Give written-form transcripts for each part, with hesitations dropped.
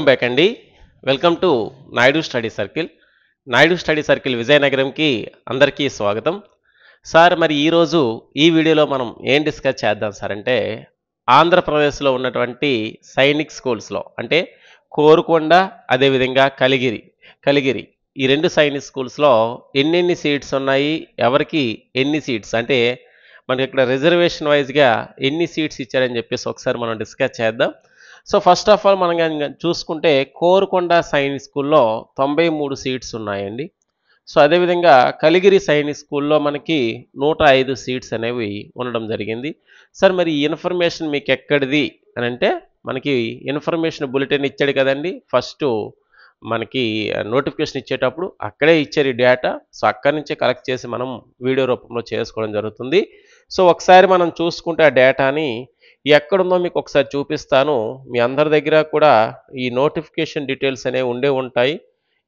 Welcome back అండి. Welcome to Naidu study circle. Naidu study circle విజయనగరంకి అందరికీ స్వాగతం. సార్ మరి ఈరోజు ఈ వీడియోలో మనం ఏం డిస్కస్ చేద్దాం సార్ అంటే ఆంధ్రప్రదేశ్లో ఉన్నటువంటి సైనిక్ స్కూల్స్లో అంటే కోరుకొండ అదేవిధంగా కలిగిరి ఈ రెండు సైనిక్ స్కూల్స్లో ఎన్నెన్ని సీట్స్ ఉన్నాయి, ఎవరికి ఎన్ని సీట్స్ అంటే మనకి ఇక్కడ రిజర్వేషన్ వైజ్గా ఎన్ని సీట్స్ ఇచ్చారని చెప్పేసి ఒకసారి మనం డిస్కస్ చేద్దాం. సో ఫస్ట్ ఆఫ్ ఆల్ మనం చూసుకుంటే కోరుకొండ సైనిక్ స్కూల్లో 93 సీట్స్ ఉన్నాయండి. సో అదేవిధంగా కలిగిరి సైనిక్ స్కూల్లో మనకి 105 సీట్స్ అనేవి ఉండడం జరిగింది. సార్ మరి ఈ ఇన్ఫర్మేషన్ మీకు ఎక్కడిది అని అంటే మనకి ఇన్ఫర్మేషన్ బులెటిన్ ఇచ్చాడు కదండి, ఫస్ట్ మనకి నోటిఫికేషన్ ఇచ్చేటప్పుడు అక్కడే ఇచ్చారు ఈ డేటా. సో అక్కడి నుంచే కలెక్ట్ చేసి మనం వీడియో రూపంలో చేసుకోవడం జరుగుతుంది. సో ఒకసారి మనం చూసుకుంటే ఆ డేటాని ఎక్కడుందో మీకు ఒకసారి చూపిస్తాను. మీ అందరి దగ్గర కూడా ఈ నోటిఫికేషన్ డీటెయిల్స్ అనేవి ఉంటాయి.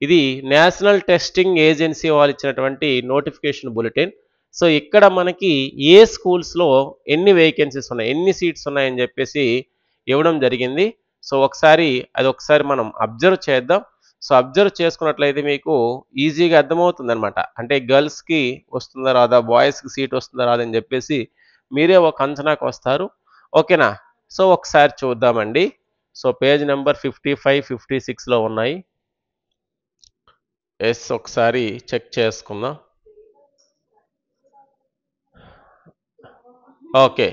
ఇది నేషనల్ టెస్టింగ్ ఏజెన్సీ వాళ్ళు ఇచ్చినటువంటి నోటిఫికేషన్ బులెటిన్. సో ఇక్కడ మనకి ఏ స్కూల్స్లో ఎన్ని వేకెన్సీస్ ఉన్నాయి, ఎన్ని సీట్స్ ఉన్నాయని చెప్పేసి ఇవ్వడం జరిగింది. సో ఒకసారి మనం అబ్జర్వ్ చేద్దాం. సో అబ్జర్వ్ చేసుకున్నట్లయితే మీకు ఈజీగా అర్థమవుతుంది అనమాట. అంటే గర్ల్స్కి వస్తుందా రాదా, బాయ్స్కి సీట్ వస్తుందా రాదని చెప్పేసి మీరే ఒక అంచనాకు వస్తారు. ఓకేనా? సో ఒకసారి చూద్దామండి. సో పేజ్ నెంబర్ 55, 56లో ఉన్నాయి. ఎస్, ఒకసారి చెక్ చేసుకుందాం. ఓకే,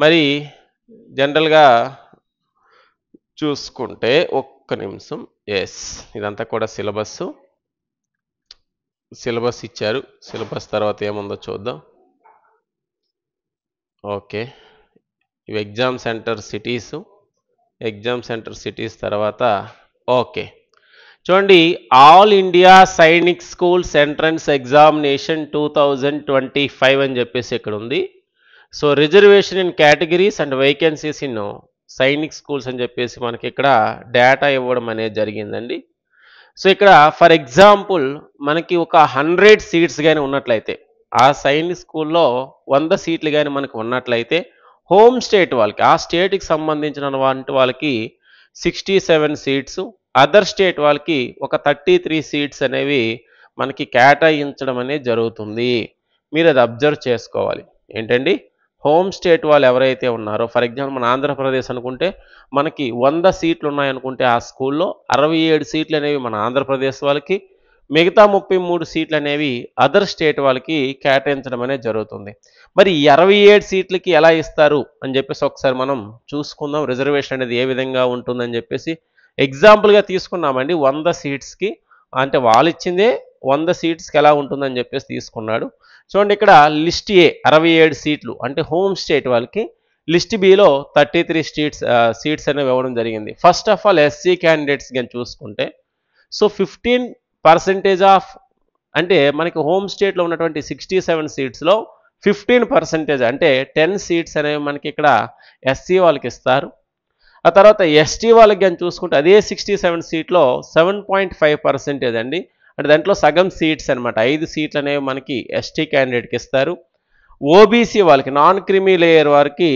మరి జనరల్గా చూసుకుంటే ఒక్క నిమిషం. ఎస్, ఇదంతా కూడా సిలబస్ ఇచ్చారు. సిలబస్ తర్వాత ఏముందో చూద్దాం. ఓకే, ఇవి ఎగ్జామ్ సెంటర్ సిటీస్ తర్వాత ఓకే చూడండి, all India Sainik schools entrance examination 2025 అని చెప్పేసి ఇక్కడ ఉంది. So reservation in categories and vacancies in Sainik schools అని చెప్పేసి మనకి ఇక్కడ డేటా ఇవ్వడం అనేది జరిగిందండి. సో ఇక్కడ ఫర్ ఎగ్జాంపుల్ మనకి ఒక 100 సీట్స్ కానీ ఉన్నట్లయితే, ఆ సైనిక్ స్కూల్లో 100 సీట్లు కానీ మనకు ఉన్నట్లయితే హోమ్ స్టేట్ వాళ్ళకి, ఆ స్టేట్కి సంబంధించిన వాళ్ళకి 67 సీట్స్, అదర్ స్టేట్ వాళ్ళకి ఒక 33 సీట్స్ అనేవి మనకి కేటాయించడం అనేది జరుగుతుంది. మీరు అది అబ్జర్వ్ చేసుకోవాలి. ఏంటండి, హోమ్ స్టేట్ వాళ్ళు ఎవరైతే ఉన్నారో, ఫర్ ఎగ్జాంపుల్ మన ఆంధ్రప్రదేశ్ అనుకుంటే మనకి 100 సీట్లు ఉన్నాయనుకుంటే ఆ స్కూల్లో 67 సీట్లు అనేవి మన ఆంధ్రప్రదేశ్ వాళ్ళకి, మిగతా 33 సీట్లు అనేవి అదర్ స్టేట్ వాళ్ళకి కేటాయించడం అనేది జరుగుతుంది. మరి 67 సీట్లకి ఎలా ఇస్తారు అని చెప్పేసి ఒకసారి మనం చూసుకుందాం. రిజర్వేషన్ అనేది ఏ విధంగా ఉంటుందని చెప్పేసి ఎగ్జాంపుల్గా తీసుకున్నామండి. 100 సీట్స్కి అంటే వాళ్ళు ఇచ్చిందే 100 సీట్స్కి ఎలా ఉంటుందని చెప్పేసి తీసుకున్నాడు. చూడండి, ఇక్కడ లిస్ట్ ఏ 67 సీట్లు అంటే హోమ్ స్టేట్ వాళ్ళకి, లిస్ట్ బిలో 33 సీట్స్ అనేవి ఇవ్వడం జరిగింది. First of all SC candidates కానీ చూసుకుంటే, సో 15% ఆఫ్ అంటే మనకి హోమ్ స్టేట్లో ఉన్నటువంటి 67 సీట్స్లో 15% అంటే 10 సీట్స్ అనేవి మనకి ఇక్కడ ఎస్సీ వాళ్ళకి ఇస్తారు. ఆ తర్వాత ఎస్టీ వాళ్ళకి కానీ చూసుకుంటే అదే 67 సీట్లో 7.5% అండి, అంటే దాంట్లో సగం సీట్స్ అనమాట, 5 సీట్లు అనేవి మనకి ఎస్టీ క్యాండిడేట్కి ఇస్తారు. ఓబీసీ వాళ్ళకి, నాన్ క్రిమీ లేయర్ వారికి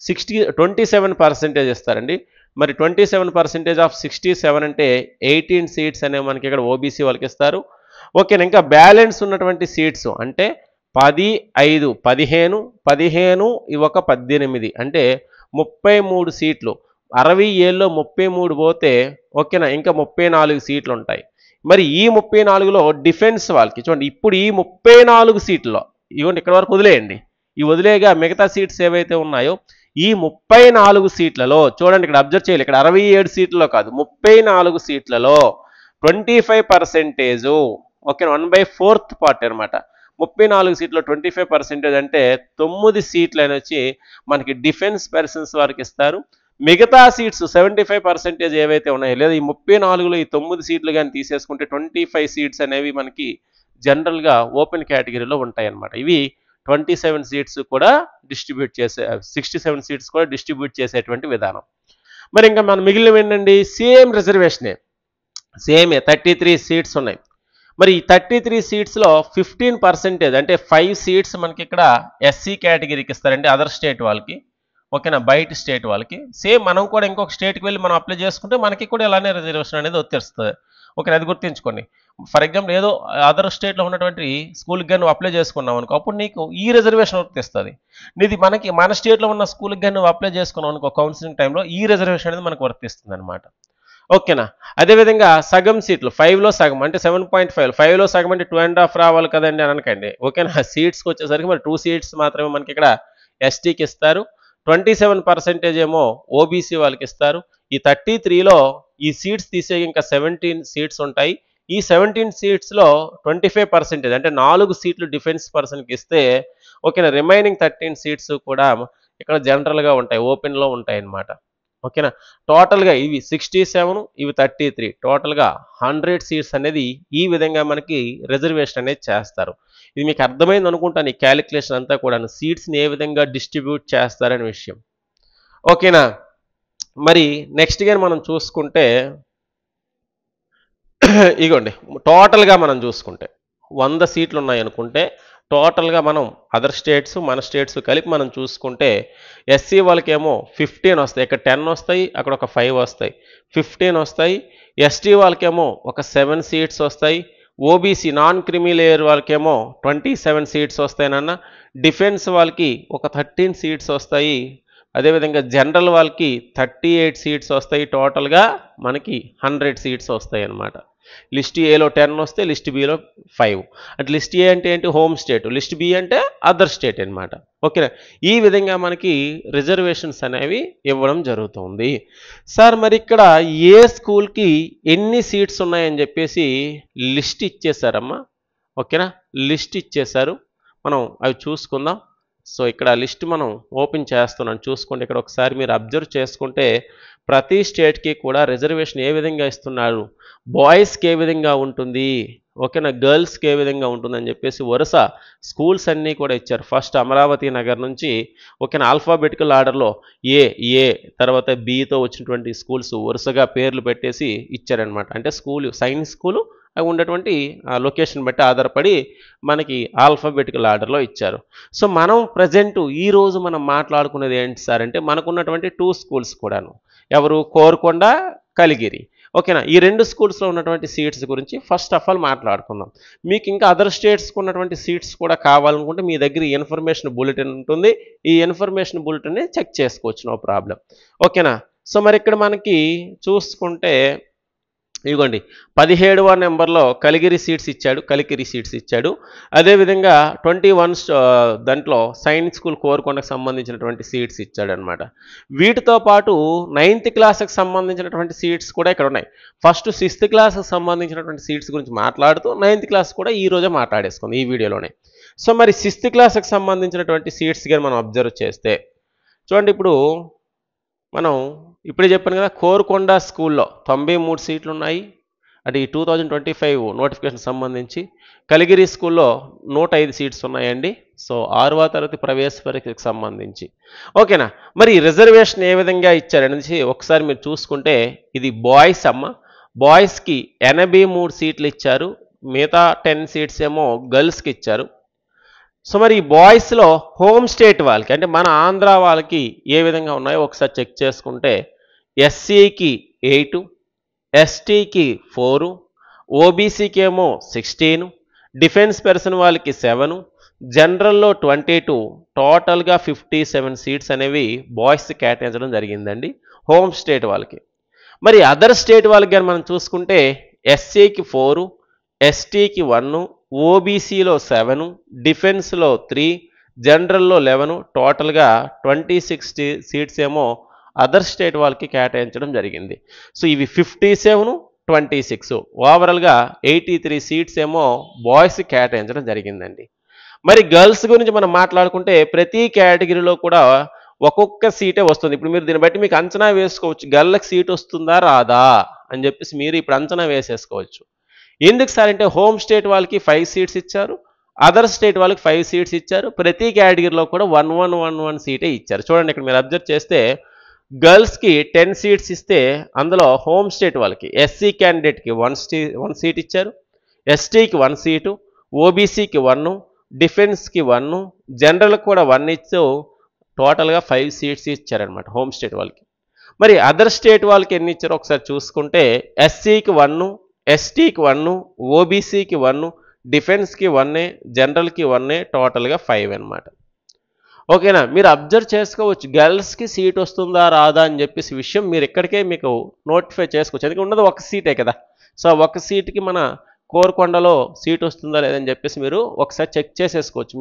27% ఇస్తారండి. మరి 27% ఆఫ్ 67 అంటే 18 సీట్స్ అనేవి మనకి ఇక్కడ ఓబీసీ వాళ్ళకి ఇస్తారు. ఓకేనా? ఇంకా బ్యాలెన్స్ ఉన్నటువంటి సీట్స్ అంటే 10, 5, 15 ఇవి ఒక 18 అంటే 33 సీట్లు. 67లో 33 పోతే ఓకేనా, ఇంకా 34 సీట్లు ఉంటాయి. మరి ఈ 34లో డిఫెన్స్ వాళ్ళకి చూడండి, ఇప్పుడు ఈ 34 సీట్లలో ఇవ్వండి, ఇక్కడ వరకు వదిలేయండి, ఈ వదిలేగా మిగతా సీట్స్ ఏవైతే ఉన్నాయో ఈ 34 సీట్లలో చూడండి, ఇక్కడ అబ్జర్వ్ చేయాలి, ఇక్కడ 67 సీట్లలో కాదు 34 సీట్లలో 25%, ఓకే, 1/4 పార్ట్ అనమాట. 34 సీట్లో 25% అంటే 9 సీట్లు అని వచ్చి మనకి డిఫెన్స్ పర్సన్స్ వారికి ఇస్తారు. మిగతా సీట్స్ 75% ఏవైతే ఉన్నాయో, లేదా ఈ 34లో ఈ 9 సీట్లు కానీ తీసేసుకుంటే 25 సీట్స్ అనేవి మనకి జనరల్గా ఓపెన్ కేటగిరీలో ఉంటాయి అన్నమాట. ఇవి 27 సీట్స్ కూడా డిస్ట్రిబ్యూట్ చేసే 67 సీట్స్ కూడా డిస్ట్రిబ్యూట్ చేసేటువంటి విధానం. మరి ఇంకా మన మిగిలినవి ఏంటండి, సేమ్ రిజర్వేషనే, సేమే 33 సీట్స్ ఉన్నాయి. మరి ఈ 33 సీట్స్లో 15% అంటే 5 సీట్స్ మనకి ఇక్కడ ఎస్సీ కేటగిరీకి ఇస్తారండి, అదర్ స్టేట్ వాళ్ళకి. ఓకేనా, బయట స్టేట్ వాళ్ళకి. సేమ్ మనం కూడా ఇంకొక స్టేట్కి వెళ్ళి మనం అప్లై చేసుకుంటే మనకి కూడా ఇలానే రిజర్వేషన్ అనేది వచ్చేస్తుంది. ఓకే, అది గుర్తుంచుకోండి. ఫర్ ఎగ్జాంపుల్ ఏదో అదర్ స్టేట్లో ఉన్నటువంటి స్కూల్కి కానీ నువ్వు అప్లై చేసుకున్నావు అనుకో, అప్పుడు నీకు ఈ రిజర్వేషన్ వర్తిస్తుంది. నీది మనకి మన స్టేట్లో ఉన్న స్కూల్కి కానీ నువ్వు అప్లై చేసుకున్నావు అనుకో కౌన్సిలింగ్ టైంలో, ఈ రిజర్వేషన్ అనేది మనకు వర్తిస్తుంది అనమాట. ఓకేనా, అదేవిధంగా సగం సీట్లు 5లో సగం అంటే 7.5, 5లో సగం అంటే 2.5 రావాలి కదండి అని అనకండి. ఓకేనా, సీట్స్కి వచ్చేసరికి మరి 2 సీట్స్ మాత్రమే మనకి ఇక్కడ ఎస్టీకి ఇస్తారు, 27% ఏమో ఓబీసీ వాళ్ళకి ఇస్తారు. ఈ 33లో ఈ సీట్స్ తీసే ఇంకా 17 సీట్స్ ఉంటాయి. ఈ 17 సీట్స్లో 25% అంటే 4 సీట్లు డిఫెన్స్ పర్సన్కి ఇస్తే, ఓకేనా, రిమైనింగ్ 13 సీట్స్ కూడా ఇక్కడ జనరల్గా ఉంటాయి, ఓపెన్లో ఉంటాయి అన్నమాట. ఓకేనా, టోటల్గా ఇవి 67, ఇవి 33, టోటల్గా 100 సీట్స్ అనేది ఈ విధంగా మనకి రిజర్వేషన్ అనేది చేస్తారు. ఇది మీకు అర్థమైంది అనుకుంటాను, ఈ క్యాలిక్యులేషన్ అంతా కూడా సీట్స్ని ఏ విధంగా డిస్ట్రిబ్యూట్ చేస్తారనే విషయం. ఓకేనా, మరి నెక్స్ట్ గా మనం చూసుకుంటే ఇగోండి, టోటల్గా మనం చూసుకుంటే 100 సీట్లు ఉన్నాయి అనుకుంటే, టోటల్గా మనం అదర్ స్టేట్స్ మన స్టేట్స్ కలిపి మనం చూసుకుంటే ఎస్సీ వాళ్ళకేమో 15 వస్తాయి, ఇక్కడ 10 వస్తాయి, అక్కడ ఒక 5 వస్తాయి, 15 వస్తాయి. ఎస్టీ వాళ్ళకేమో ఒక 7 సీట్స్ వస్తాయి. ఓబీసీ నాన్ క్రిమీ లేయర్ వాళ్ళకేమో 27 సీట్స్ వస్తాయనన్న. డిఫెన్స్ వాళ్ళకి ఒక 13 సీట్స్ వస్తాయి. అదేవిధంగా జనరల్ వాళ్ళకి 38 సీట్స్ వస్తాయి. టోటల్గా మనకి 100 సీట్స్ వస్తాయి అన్నమాట. లిస్ట్ ఏలో 10 వస్తే లిస్ట్ బిలో 5. అంటే లిస్ట్ ఏ అంటే ఏంటి, హోమ్ స్టేట్, లిస్ట్ బి అంటే అదర్ స్టేట్ అనమాట. ఓకేనా, ఈ విధంగా మనకి రిజర్వేషన్స్ అనేవి ఇవ్వడం జరుగుతుంది. సార్ మరి ఇక్కడ ఏ స్కూల్కి ఎన్ని సీట్స్ ఉన్నాయని చెప్పేసి లిస్ట్ ఇచ్చేసారమ్మా. ఓకేనా, లిస్ట్ ఇచ్చేశారు, మనం అవి చూసుకుందాం. సో ఇక్కడ లిస్ట్ మనం ఓపెన్ చేస్తున్నాను, చూసుకోండి. ఇక్కడ ఒకసారి మీరు అబ్జర్వ్ చేసుకుంటే ప్రతి స్టేట్కి కూడా రిజర్వేషన్ ఏ విధంగా ఇస్తున్నారు, బాయ్స్కి ఏ విధంగా ఉంటుంది, ఓకేనా, గర్ల్స్కి ఏ విధంగా ఉంటుందని చెప్పేసి వరుస స్కూల్స్ అన్నీ కూడా ఇచ్చారు. ఫస్ట్ అమరావతి నగర్ నుంచి, ఓకేనా, ఆల్ఫాబెటికల్ ఆర్డర్లో ఏ తర్వాత బితో వచ్చినటువంటి స్కూల్స్ వరుసగా పేర్లు పెట్టేసి ఇచ్చారనమాట. అంటే స్కూల్ సైన్స్ స్కూలు ఉన్నటువంటి లొకేషన్ బట్టి ఆధారపడి మనకి ఆల్ఫాబెటికల్ ఆర్డర్లో ఇచ్చారు. సో మనం ప్రజెంట్ ఈరోజు మనం మాట్లాడుకునేది ఏంటి సార్ అంటే, మనకున్నటువంటి 2 స్కూల్స్ కూడాను, ఎవరు, కోరుకొండ, కలిగిరి. ఓకేనా, ఈ 2 స్కూల్స్లో ఉన్నటువంటి సీట్స్ గురించి ఫస్ట్ ఆఫ్ ఆల్ మాట్లాడుకుందాం. మీకు ఇంకా అదర్ స్టేట్స్కి ఉన్నటువంటి సీట్స్ కూడా కావాలనుకుంటే మీ దగ్గర ఈ ఇన్ఫర్మేషన్ బులెటిన్ ఉంటుంది, ఈ ఇన్ఫర్మేషన్ బులెటిన్ని చెక్ చేసుకోవచ్చు, నో ప్రాబ్లం. ఓకేనా, సో మరి ఇక్కడ మనకి చూసుకుంటే ఇదిగోండి 17వ నెంబర్లో కలిగిరి సీట్స్ ఇచ్చాడు. అదేవిధంగా 21 దాంట్లో సైన్స్ స్కూల్ కోరుకొండకు సంబంధించినటువంటి సీట్స్ ఇచ్చాడనమాట. వీటితో పాటు 9th క్లాస్కి సంబంధించినటువంటి సీట్స్ కూడా ఇక్కడ ఉన్నాయి. ఫస్ట్ 6th క్లాస్కి సంబంధించినటువంటి సీట్స్ గురించి మాట్లాడుతూ 9th క్లాస్ కూడా ఈ రోజే మాట్లాడేసుకుంది ఈ వీడియోలోనే. సో మరి 6th క్లాస్కి సంబంధించినటువంటి సీట్స్ కానీ మనం అబ్జర్వ్ చేస్తే చూడండి, ఇప్పుడు మనం ఇప్పుడే చెప్పాను కదా, కోరుకొండ స్కూల్లో 93 సీట్లు ఉన్నాయి, అంటే ఈ 2025 నోటిఫికేషన్ సంబంధించి. కలిగిరి స్కూల్లో 105 సీట్స్ ఉన్నాయండి. సో 6వ తరగతి ప్రవేశ పరీక్షకు సంబంధించి. ఓకేనా, మరి రిజర్వేషన్ ఏ విధంగా ఇచ్చారనేసి ఒకసారి మీరు చూసుకుంటే, ఇది బాయ్స్ అమ్మ, బాయ్స్కి 83 సీట్లు ఇచ్చారు, మిగతా 10 సీట్స్ ఏమో గర్ల్స్కి ఇచ్చారు. సో మరి ఈ బాయ్స్లో హోమ్ స్టేట్ వాళ్ళకి అంటే మన ఆంధ్ర వాళ్ళకి ఏ విధంగా ఉన్నాయో ఒకసారి చెక్ చేసుకుంటే, ఎస్సీకి 8, ఎస్టీకి 4, ఓబీసీకి ఏమో 16, డిఫెన్స్ పర్సన్ వాళ్ళకి 7, జనరల్లో 22, టోటల్గా 57 సీట్స్ అనేవి బాయ్స్ కేటాయించడం జరిగిందండి హోమ్ స్టేట్ వాళ్ళకి. మరి అదర్ స్టేట్ వాళ్ళకి కానీ మనం చూసుకుంటే, ఎస్సీకి 4, ఎస్టీకి 1, ఓబీసీలో 7, డిఫెన్స్లో 3, జనరల్లో 11, టోటల్గా 26 సీట్స్ ఏమో అదర్ స్టేట్ వాళ్ళకి కేటాయించడం జరిగింది. సో ఇవి 57, 26, ఓవరాల్గా 83 సీట్స్ ఏమో బాయ్స్ కేటాయించడం జరిగిందండి. మరి గర్ల్స్ గురించి మనం మాట్లాడుకుంటే ప్రతి కేటగిరీలో కూడా ఒక్కొక్క సీటే వస్తుంది. ఇప్పుడు మీరు దీన్ని బట్టి మీకు అంచనా వేసుకోవచ్చు, గర్ల్కి సీట్ వస్తుందా రాదా అని చెప్పేసి మీరు ఇప్పుడు అంచనా వేసేసుకోవచ్చు. ఎందుకు సార్ అంటే, హోమ్ స్టేట్ వాళ్ళకి 5 సీట్స్ ఇచ్చారు, అదర్ స్టేట్ వాళ్ళకి 5 సీట్స్ ఇచ్చారు, ప్రతి కేటగిరీలో కూడా 1 సీటే ఇచ్చారు. చూడండి ఇక్కడ మీరు అబ్జర్వ్ చేస్తే గర్ల్స్కి 10 సీట్స్ ఇస్తే అందులో హోమ్ స్టేట్ వాళ్ళకి ఎస్సీ క్యాండిడేట్కి 1 సీట్ ఇచ్చారు, ఎస్టీకి 1 సీటు, ఓబీసీకి 1, డిఫెన్స్కి 1, జనరల్కి కూడా 1 ఇచ్చు, టోటల్గా 5 సీట్స్ ఇచ్చారనమాట హోమ్ స్టేట్ వాళ్ళకి. మరి అదర్ స్టేట్ వాళ్ళకి ఎన్ని ఇచ్చారో ఒకసారి చూసుకుంటే ఎస్సీకి 1, ఎస్టీకి 1, ఓబీసీకి 1, డిఫెన్స్కి 1, జనరల్కి 1, టోటల్గా 5 అనమాట. ఓకేనా, మీరు అబ్జర్వ్ చేసుకోవచ్చు గర్ల్స్కి సీట్ వస్తుందా రాదా అని చెప్పేసి విషయం మీరు ఇక్కడికే మీకు నోటిఫై చేసుకోవచ్చు. ఎందుకంటే ఉన్నది ఒక సీటే కదా. సో ఒక సీట్కి మన కోరుకొండలో సీట్ వస్తుందా లేదని చెప్పేసి మీరు ఒకసారి చెక్ చేసేసుకోవచ్చు.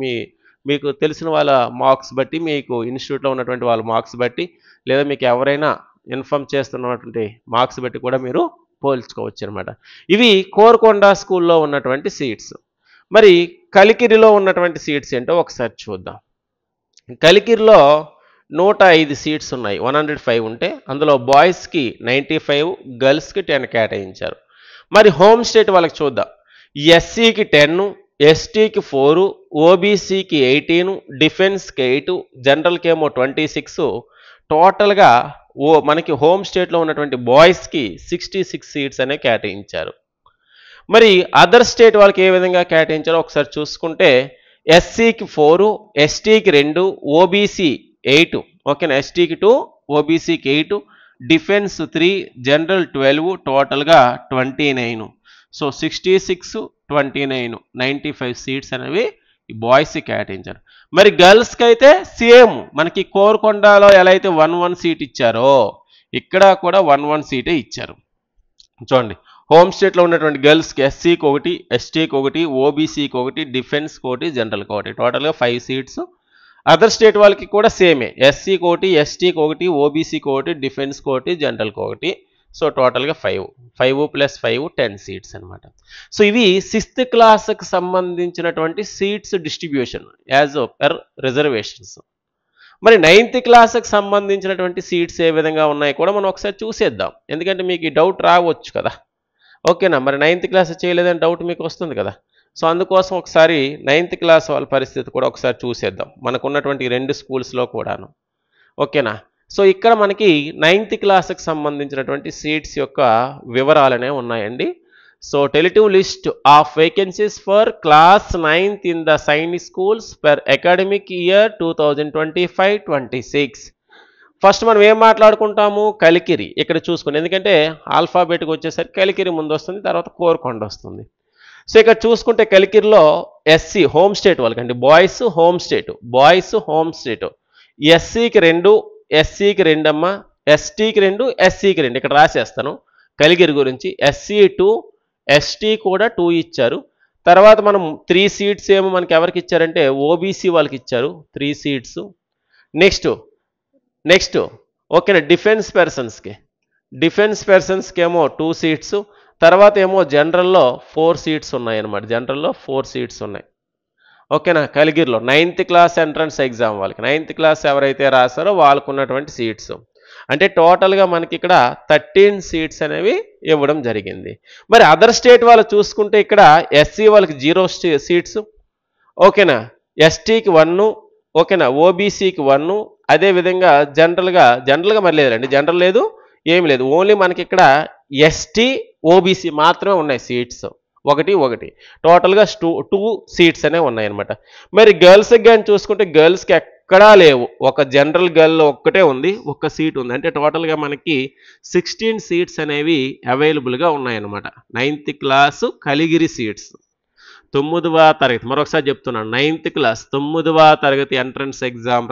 మీకు తెలిసిన వాళ్ళ మార్క్స్ బట్టి, మీకు ఇన్స్టిట్యూట్లో ఉన్నటువంటి వాళ్ళ మార్క్స్ బట్టి, లేదా మీకు ఎవరైనా ఇన్ఫామ్ చేస్తున్నటువంటి మార్క్స్ బట్టి కూడా మీరు పోల్చుకోవచ్చు అనమాట. ఇవి కోరుకొండ స్కూల్లో ఉన్నటువంటి సీట్స్. మరి కలికిరిలో ఉన్నటువంటి సీట్స్ ఏంటో ఒకసారి చూద్దాం. కలికిరిలో 105 సీట్స్ ఉన్నాయి, 105 ఉంటే అందులో బాయ్స్కి 95, గర్ల్స్కి 10 కేటాయించారు. మరి హోమ్ స్టేట్ వాళ్ళకి చూద్దాం. ఎస్సీకి 10, ఎస్టీకి 4, ఓబీసీకి 18, డిఫెన్స్కి 8, జనరల్కి ఏమో 26, టోటల్గా మనకి హోమ్ స్టేట్లో ఉన్నటువంటి బాయ్స్కి 66 సీట్స్ అనే కేటాయించారు. మరి అదర్ స్టేట్ వాళ్ళకి ఏ విధంగా కేటాయించారో ఒకసారి చూసుకుంటే ఎస్సీకి 4, ఎస్టీకి 2, ఓబీసీ 8, ఓకేనా, ఎస్టీకి 2, ఓబీసీకి 8, డిఫెన్స్ 3, జనరల్ 12, టోటల్గా 29. సో 66, 29, 95 సీట్స్ అనేవి ఈ బాయ్స్కి కేటాయించారు. మరి గర్ల్స్కి అయితే సేమ్ మనకి కోరుకొండలో ఎలా అయితే 1-1 సీట్ ఇచ్చారో ఇక్కడ కూడా 1-1 సీటే ఇచ్చారు. చూడండి, హోమ్ స్టేట్లో ఉన్నటువంటి గర్ల్స్కి ఎస్సీకి 1, ఎస్టీకి 1, ఓబీసీకి 1, డిఫెన్స్కి 1, జనరల్కి 1, టోటల్గా 5 సీట్స్. అదర్ స్టేట్ వాళ్ళకి కూడా సేమే, ఎస్సీకి 1, ఎస్టీకి 1, ఓబీసీకి 1, డిఫెన్స్కి 1, జనరల్కి 1. సో టోటల్గా 5 + 5 10 సీట్స్ అనమాట. సో ఇవి 6th క్లాస్కి సంబంధించినటువంటి seats distribution as per reservations. మరి 9th క్లాస్కి సంబంధించినటువంటి సీట్స్ ఏ విధంగా ఉన్నాయి కూడా మనం ఒకసారి చూసేద్దాం. ఎందుకంటే మీకు ఈ డౌట్ రావచ్చు కదా. ఓకేనా, మరి 9th క్లాస్ చేయలేదని డౌట్ మీకు వస్తుంది కదా. సో అందుకోసం ఒకసారి 9th క్లాస్ వాళ్ళ పరిస్థితి కూడా ఒకసారి చూసేద్దాం మనకున్నటువంటి 2 స్కూల్స్లో కూడాను. ఓకేనా, సో ఇక్కడ మనకి 9th క్లాస్కి సంబంధించినటువంటి సీట్స్ యొక్క వివరాలనే ఉన్నాయండి. So tentative list of vacancies for class 9th in the Sainik schools per academic year 2025-26. First మనం ఏం మాట్లాడుకుంటాము, కలికిరి ఇక్కడ చూసుకుని, ఎందుకంటే ఆల్ఫాబెట్కి వచ్చేసరికి కలికిరి ముందు వస్తుంది, తర్వాత కోరుకొండ వస్తుంది. సో ఇక్కడ చూసుకుంటే కలికిరిలో ఎస్సీ హోమ్ స్టేట్ వాళ్ళకండి, బాయ్స్ హోమ్ స్టేట్ ఎస్సీకి 2, ఎస్సీకి 2 అమ్మ, ఎస్టీకి 2, ఎస్సీకి 2 ఇక్కడ రాసేస్తాను కలికిరి గురించి. ఎస్సీ 2, ఎస్టీ కూడా 2 ఇచ్చారు. తర్వాత మనం 3 సీట్స్ ఏమో మనకి ఎవరికి ఇచ్చారంటే ఓబీసీ వాళ్ళకి ఇచ్చారు 3 సీట్స్. నెక్స్ట్ ఓకేనా, డిఫెన్స్ పర్సన్స్కి ఏమో 2 సీట్స్. తర్వాత ఏమో జనరల్లో 4 సీట్స్ ఉన్నాయి అన్నమాట, జనరల్లో 4 సీట్స్ ఉన్నాయి. ఓకేనా, కలిగిరిలో 9th క్లాస్ ఎంట్రన్స్ ఎగ్జామ్ వాళ్ళకి 9th క్లాస్ ఎవరైతే రాస్తారో వాళ్ళకు ఉన్నటువంటి సీట్స్. అంటే టోటల్గా మనకి ఇక్కడ 13 సీట్స్ అనేవి ఇవ్వడం జరిగింది. మరి అదర్ స్టేట్ వాళ్ళు చూసుకుంటే ఇక్కడ ఎస్సీ వాళ్ళకి 0 సీట్స్, ఓకేనా, ఎస్టీకి 1, ఓకేనా, ఓబీసీకి 1, అదేవిధంగా జనరల్గా మరి లేదండి, జనరల్ లేదు, ఏమి లేదు, ఓన్లీ మనకి ఇక్కడ ఎస్టీ ఓబీసీ మాత్రమే ఉన్నాయి సీట్స్, 1 టోటల్గా 2 సీట్స్ అనేవి ఉన్నాయి అనమాట. మరి గర్ల్స్కి కానీ చూసుకుంటే గర్ల్స్కి ఎక్కడా లేవు, ఒక జనరల్ గర్ల్ ఒక్కటే ఉంది, 1 సీట్ ఉంది. అంటే టోటల్గా మనకి 16 సీట్స్ అనేవి అవైలబుల్గా ఉన్నాయన్నమాట. 9th క్లాస్ కలిగిరి సీట్స్, 9వ తరగతి, మరొకసారి చెప్తున్నాను, 9th క్లాస్ 9వ తరగతి ఎంట్రన్స్ ఎగ్జామ్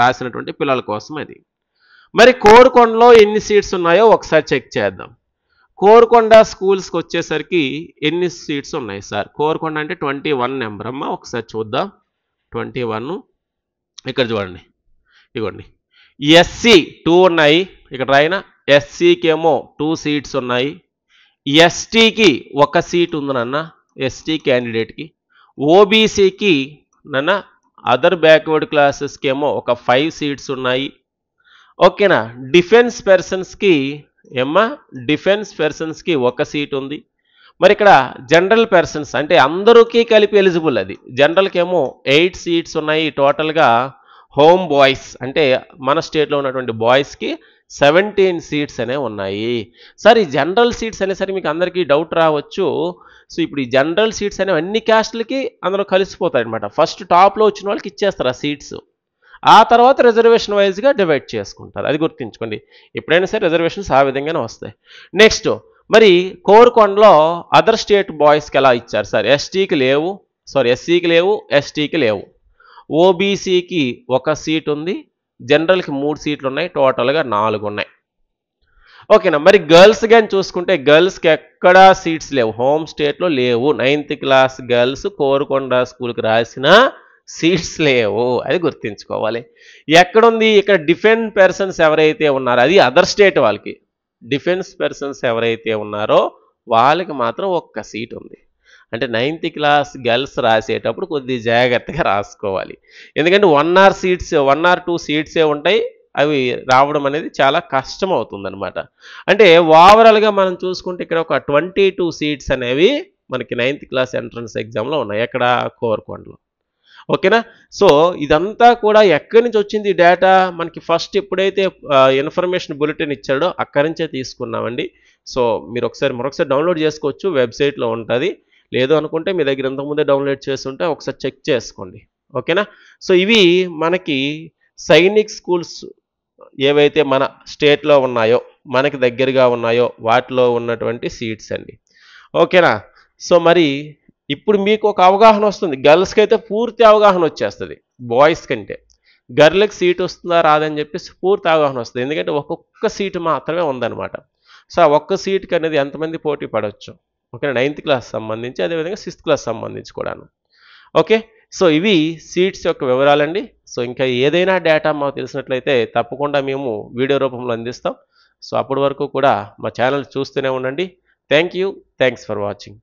రాసినటువంటి పిల్లల కోసం అది. మరి కోరుకొండలో ఎన్ని సీట్స్ ఉన్నాయో ఒకసారి చెక్ చేద్దాం. కోరుకొండ స్కూల్స్కి వచ్చేసరికి ఎన్ని సీట్స్ ఉన్నాయి సార్? కోరుకొండ అంటే 21 నెంబర్ అమ్మ, ఒకసారి చూద్దాం. 21 ఇక్కడ చూడండి, ఇగోండి, ఎస్సీ 2 ఉన్నాయి, ఇక్కడ రాయిన ఎస్సీకి ఏమో 2 సీట్స్ ఉన్నాయి, ఎస్టీకి 1 సీట్ ఉంది నాన్న, ఎస్టీ క్యాండిడేట్కి, ఓబీసీకి నాన్న అదర్ బ్యాక్వర్డ్ క్లాసెస్కి ఏమో ఒక 5 సీట్స్ ఉన్నాయి. ఓకేనా, డిఫెన్స్ పర్సన్స్కి 1 సీట్ ఉంది. మరి ఇక్కడ జనరల్ పర్సన్స్ అంటే అందరికీ కలిపి ఎలిజిబుల్, అది జనరల్కి ఏమో 8 సీట్స్ ఉన్నాయి. టోటల్గా హోమ్ బాయ్స్ అంటే మన స్టేట్లో ఉన్నటువంటి బాయ్స్కి 17 సీట్స్ అనేవి ఉన్నాయి. సార్ ఈ జనరల్ సీట్స్ అనేసరికి మీకు అందరికీ డౌట్ రావచ్చు. సో ఇప్పుడు ఈ జనరల్ సీట్స్ అనేవి అన్ని క్యాస్ట్లకి అందులో కలిసిపోతాయి అనమాట. ఫస్ట్ టాప్లో వచ్చిన వాళ్ళకి ఇచ్చేస్తారు ఆ సీట్స్, ఆ తర్వాత రిజర్వేషన్ వైజ్గా డివైడ్ చేసుకుంటారు. అది గుర్తుంచుకోండి. ఎప్పుడైనా సరే రిజర్వేషన్స్ ఆ విధంగానే వస్తాయి. నెక్స్ట్ మరి కోరుకొండలో అదర్ స్టేట్ బాయ్స్కి ఎలా ఇచ్చారు సార్? ఎస్సీకి లేవు, ఎస్టీకి లేవు. ఓబీసీకి 1 సీట్ ఉంది, జనరల్కి 3 సీట్లు ఉన్నాయి, టోటల్గా 4 ఉన్నాయి. ఓకేనా? మరి గర్ల్స్ కానీ చూసుకుంటే గర్ల్స్కి ఎక్కడా సీట్స్ లేవు, హోమ్ స్టేట్లో లేవు. 9th క్లాస్ గర్ల్స్ కోరుకొండ స్కూల్కి రాసిన సీట్స్ లేవు, అది గుర్తుంచుకోవాలి. ఎక్కడుంది? ఇక్కడ డిఫెన్స్ పర్సన్స్ ఎవరైతే ఉన్నారో అది అదర్ స్టేట్ వాళ్ళకి. డిఫెన్స్ పర్సన్స్ ఎవరైతే ఉన్నారో వాళ్ళకి మాత్రం 1 సీట్ ఉంది. అంటే 9th క్లాస్ గర్ల్స్ రాసేటప్పుడు కొద్దిగా జాగ్రత్తగా రాసుకోవాలి. ఎందుకంటే 1 or 2 సీట్సే ఉంటాయి, అవి రావడం అనేది చాలా కష్టం అవుతుందన్నమాట. అంటే ఓవరాల్గా మనం చూసుకుంటే ఇక్కడ ఒక 22 సీట్స్ అనేవి మనకి 9th క్లాస్ ఎంట్రన్స్ ఎగ్జామ్లో ఉన్నాయి. ఎక్కడ? కోరుకొండలో. ఓకేనా? సో ఇదంతా కూడా ఎక్కడి నుంచి వచ్చింది డేటా? మనకి ఫస్ట్ ఎప్పుడైతే ఇన్ఫర్మేషన్ బులెటిన్ ఇచ్చాడో అక్కడి నుంచే తీసుకున్నామండి. సో మీరు మరొకసారి డౌన్లోడ్ చేసుకోవచ్చు, వెబ్సైట్లో ఉంటుంది. లేదు అనుకుంటే మీ దగ్గర ఇంతకుముందే డౌన్లోడ్ చేస్తుంటే ఒకసారి చెక్ చేసుకోండి. ఓకేనా? సో ఇవి మనకి సైనిక్ స్కూల్స్ ఏవైతే మన స్టేట్లో ఉన్నాయో, మనకి దగ్గరగా ఉన్నాయో వాటిలో ఉన్నటువంటి సీట్స్ అండి. ఓకేనా? సో మరి ఇప్పుడు మీకు ఒక అవగాహన వస్తుంది. గర్ల్స్కి అయితే పూర్తి అవగాహన వచ్చేస్తుంది, బాయ్స్ కంటే. గర్ల్కి సీట్ వస్తుందా రాదని చెప్పేసి పూర్తి అవగాహన వస్తుంది. ఎందుకంటే ఒక్కొక్క సీటు మాత్రమే ఉందన్నమాట. సో ఆ ఒక్క సీట్కి అనేది ఎంతమంది పోటీ పడవచ్చు? ఓకే, 9th క్లాస్ సంబంధించి, అదేవిధంగా 6th క్లాస్ సంబంధించి కూడాను. ఓకే, సో ఇవి సీట్స్ యొక్క వివరాలండి. సో ఇంకా ఏదైనా డేటా మాకు తెలిసినట్లయితే తప్పకుండా మేము వీడియో రూపంలో అందిస్తాం. సో అప్పటి వరకు కూడా మా ఛానల్ చూస్తూనే ఉండండి. Thanks for watching.